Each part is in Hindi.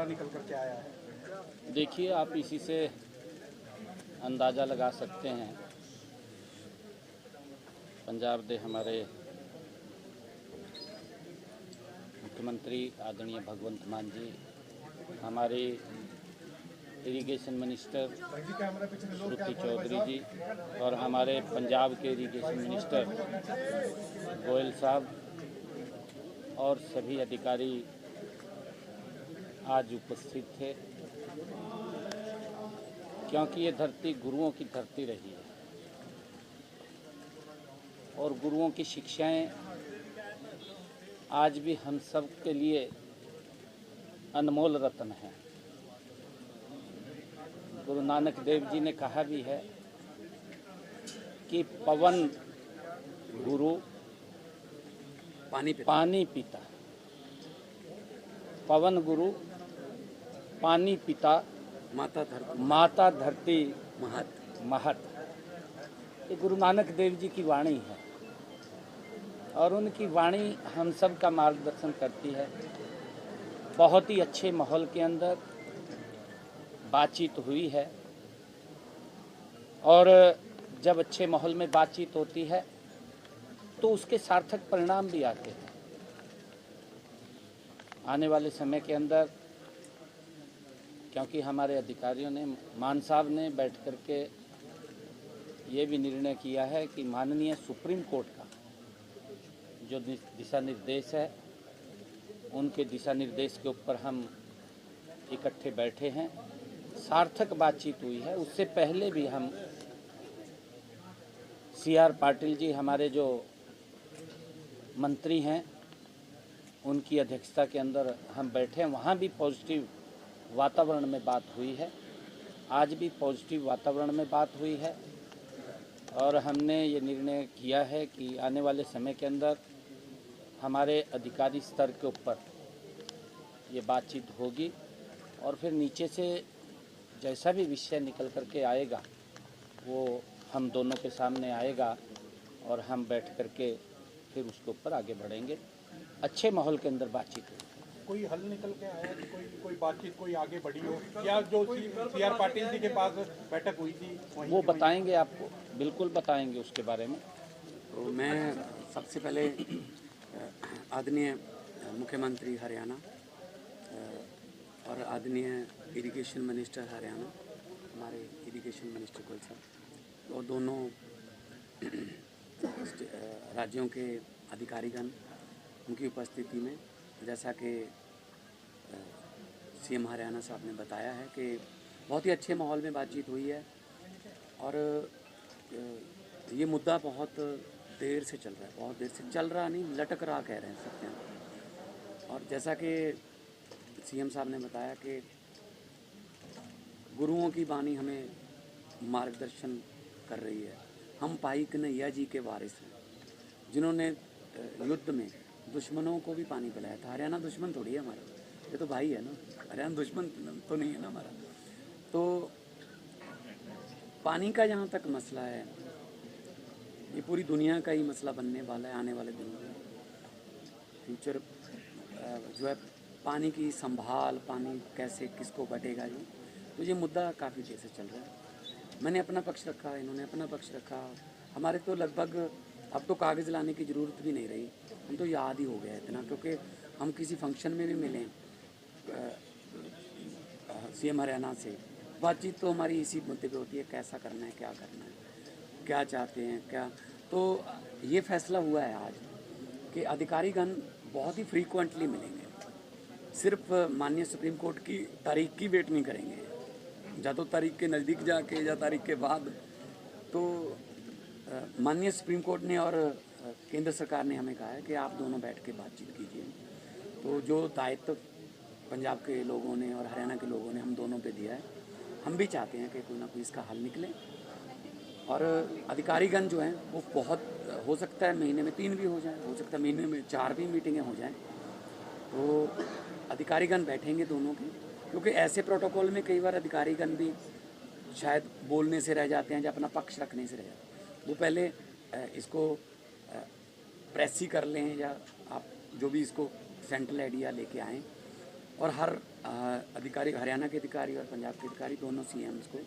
निकल करके आया है? देखिए, आप इसी से अंदाज़ा लगा सकते हैं। पंजाब के हमारे मुख्यमंत्री आदरणीय भगवंत मान जी, हमारे इरिगेशन मिनिस्टर श्रुति चौधरी जी और हमारे पंजाब के इरिगेशन मिनिस्टर गोयल साहब और सभी अधिकारी आज उपस्थित थे, क्योंकि ये धरती गुरुओं की धरती रही है और गुरुओं की शिक्षाएं आज भी हम सब के लिए अनमोल रत्न हैं। गुरु नानक देव जी ने कहा भी है कि पवन गुरु पानी पिता, पवन गुरु पानी पिता माता धरती महत। ये गुरु नानक देव जी की वाणी है और उनकी वाणी हम सब का मार्गदर्शन करती है। बहुत ही अच्छे माहौल के अंदर बातचीत हुई है और जब अच्छे माहौल में बातचीत होती है तो उसके सार्थक परिणाम भी आते हैं। आने वाले समय के अंदर, क्योंकि हमारे अधिकारियों ने, मान साहब ने बैठ कर के ये भी निर्णय किया है कि माननीय सुप्रीम कोर्ट का जो दिशा निर्देश है, उनके दिशा निर्देश के ऊपर हम इकट्ठे बैठे हैं। सार्थक बातचीत हुई है। उससे पहले भी हम CR पाटिल जी, हमारे जो मंत्री हैं, उनकी अध्यक्षता के अंदर हम बैठे हैं। वहाँ भी पॉजिटिव वातावरण में बात हुई है। आज भी पॉजिटिव वातावरण में बात हुई है और हमने ये निर्णय किया है कि आने वाले समय के अंदर हमारे अधिकारी स्तर के ऊपर ये बातचीत होगी और फिर नीचे से जैसा भी विषय निकल कर के आएगा वो हम दोनों के सामने आएगा और हम बैठ कर के फिर उसके ऊपर आगे बढ़ेंगे। अच्छे माहौल के अंदर बातचीत होगी। कोई हल निकल के आया कि कोई बातचीत कोई आगे बढ़ी हो, या जो CR पाटिल जी के पास बैठक हुई थी वो बताएंगे आपको, बिल्कुल बताएंगे उसके बारे में। तो मैं सबसे पहले आदरणीय मुख्यमंत्री हरियाणा और आदरणीय इरिगेशन मिनिस्टर हरियाणा, हमारे इरिगेशन मिनिस्टर गोयल साहब और दोनों राज्यों के अधिकारीगण, उनकी उपस्थिति में, जैसा कि CM हरियाणा साहब ने बताया है कि बहुत ही अच्छे माहौल में बातचीत हुई है और ये मुद्दा बहुत देर से चल रहा है, बहुत देर से चल रहा नहीं, लटक रहा कह रहे हैं सकते हैं। और जैसा कि CM साहब ने बताया कि गुरुओं की वाणी हमें मार्गदर्शन कर रही है। हम भाई कन्हैया जी के वारिस हैं, जिन्होंने युद्ध में दुश्मनों को भी पानी पिलाया था। हरियाणा दुश्मन थोड़ी है हमारा, ये तो भाई है ना, हरियाणा दुश्मन तो नहीं है ना हमारा। तो पानी का जहाँ तक मसला है, ये पूरी दुनिया का ही मसला बनने वाला है आने वाले दिनों में। फ्यूचर जो है पानी की संभाल, पानी कैसे किसको बटेगा, तो ये मुद्दा काफ़ी देर से चल रहा है। मैंने अपना पक्ष रखा, इन्होंने अपना पक्ष रखा। हमारे तो लगभग अब तो कागज़ लाने की ज़रूरत भी नहीं रही, हम तो याद ही हो गया इतना, क्योंकि हम किसी फंक्शन में भी मिलें CM हरियाणा से, बातचीत तो हमारी इसी मुद्दे पे होती है, कैसा करना है, क्या करना है, क्या चाहते हैं, क्या। तो ये फैसला हुआ है आज कि अधिकारीगण बहुत ही फ्रीक्वेंटली मिलेंगे, सिर्फ माननीय सुप्रीम कोर्ट की तारीख की वेट नहीं करेंगे, या तो तारीख के नज़दीक जाके या तारीख के बाद। तो माननीय सुप्रीम कोर्ट ने और केंद्र सरकार ने हमें कहा है कि आप दोनों बैठ के बातचीत कीजिए। तो जो दायित्व पंजाब के लोगों ने और हरियाणा के लोगों ने हम दोनों पे दिया है, हम भी चाहते हैं कि कोई ना कोई इसका हल निकले। और अधिकारीगण जो हैं वो बहुत, हो सकता है महीने में 3 भी हो जाए, हो सकता है महीने में 4 भी मीटिंगें हो जाएं। तो अधिकारीगण बैठेंगे दोनों के, क्योंकि ऐसे प्रोटोकॉल में कई बार अधिकारीगण भी शायद बोलने से रह जाते हैं या अपना पक्ष रखने से रह जाते हैं। वो पहले इसको प्रेस ही कर लें, या आप जो भी इसको सेंट्रल आइडिया लेके आएँ और हर अधिकारी, हरियाणा के अधिकारी और पंजाब के अधिकारी दोनों सीएम्स को,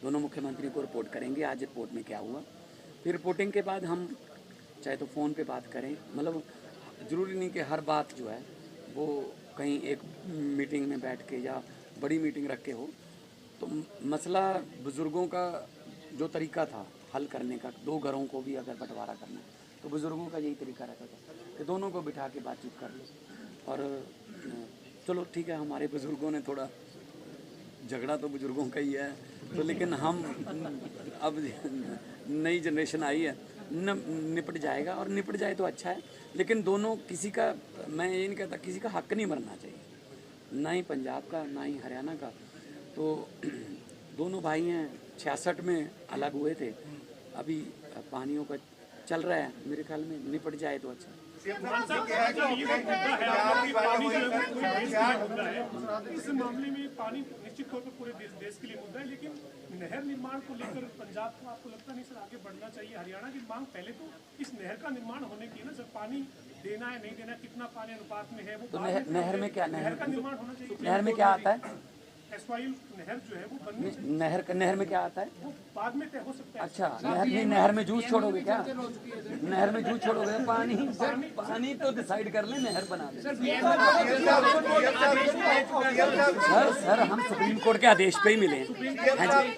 दोनों मुख्यमंत्री को रिपोर्ट करेंगे आज रिपोर्ट में क्या हुआ। फिर रिपोर्टिंग के बाद हम चाहे तो फ़ोन पे बात करें, मतलब ज़रूरी नहीं कि हर बात जो है वो कहीं एक मीटिंग में बैठ के या बड़ी मीटिंग रख के हो। तो मसला बुज़ुर्गों का जो तरीका था हल करने का, 2 घरों को भी अगर बंटवारा करना तो बुज़ुर्गों का यही तरीका रहता था कि दोनों को बिठा के बातचीत कर लो। और चलो ठीक है, हमारे बुज़ुर्गों ने थोड़ा, झगड़ा तो बुज़ुर्गों का ही है, तो लेकिन हम अब नई जनरेशन आई है, निपट जाएगा और निपट जाए तो अच्छा है। लेकिन दोनों, किसी का, मैं ये नहीं कहता किसी का हक नहीं मरना चाहिए, ना ही पंजाब का ना ही हरियाणा का। तो दोनों भाई हैं, 66 में अलग हुए थे, अभी पानियों का चल रहा है, मेरे ख्याल में निपट जाए तो अच्छा। इस मामले में पानी निश्चित तौर पर पूरे देश के लिए मुद्दा है, लेकिन नहर निर्माण को लेकर पंजाब को आपको लगता नहीं सर आगे बढ़ना चाहिए? हरियाणा की मांग पहले तो इस नहर का निर्माण होने की ना सर, पानी देना है नहीं देना, कितना पानी अनुपात में है वो, तो नहर में क्या, नहर का निर्माण होना चाहिए। नहर में क्या आता है? एसवाइल नहर जो है वो बननी चाहिए। नहर में क्या आता है? वो बाद में तय हो सकता है। अच्छा, नहर में जूस छोड़ोगे क्या? नहर में जूस छोड़ोगे? पानी तो डिसाइड कर ले, नहर बना दे। सर हम सुप्रीम कोर्ट के आदेश पे ही मिले हैं। हाँ जी,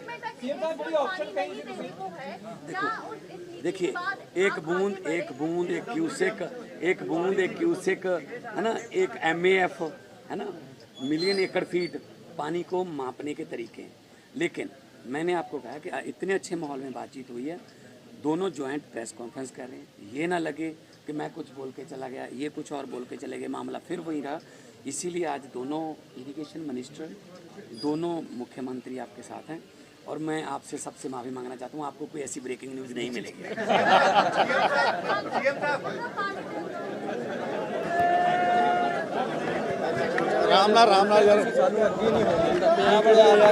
देखिए, एक बूंद एक क्यूसेक है ना, एक MAF है ना, मिलियन एकड़ फीट पानी को मापने के तरीके हैं। लेकिन मैंने आपको कहा कि इतने अच्छे माहौल में बातचीत हुई है, दोनों ज्वाइंट प्रेस कॉन्फ्रेंस कर रहे हैं, ये ना लगे कि मैं कुछ बोल के चला गया, ये कुछ और बोल के चले गए, मामला फिर वही रहा। इसीलिए आज दोनों इरिगेशन मिनिस्टर, दोनों मुख्यमंत्री आपके साथ हैं, और मैं आपसे सबसे माफ़ी मांगना चाहता हूँ, आपको कोई ऐसी ब्रेकिंग न्यूज़ नहीं मिलेगी। रामलाल यार चालू अग्गी नहीं हो रही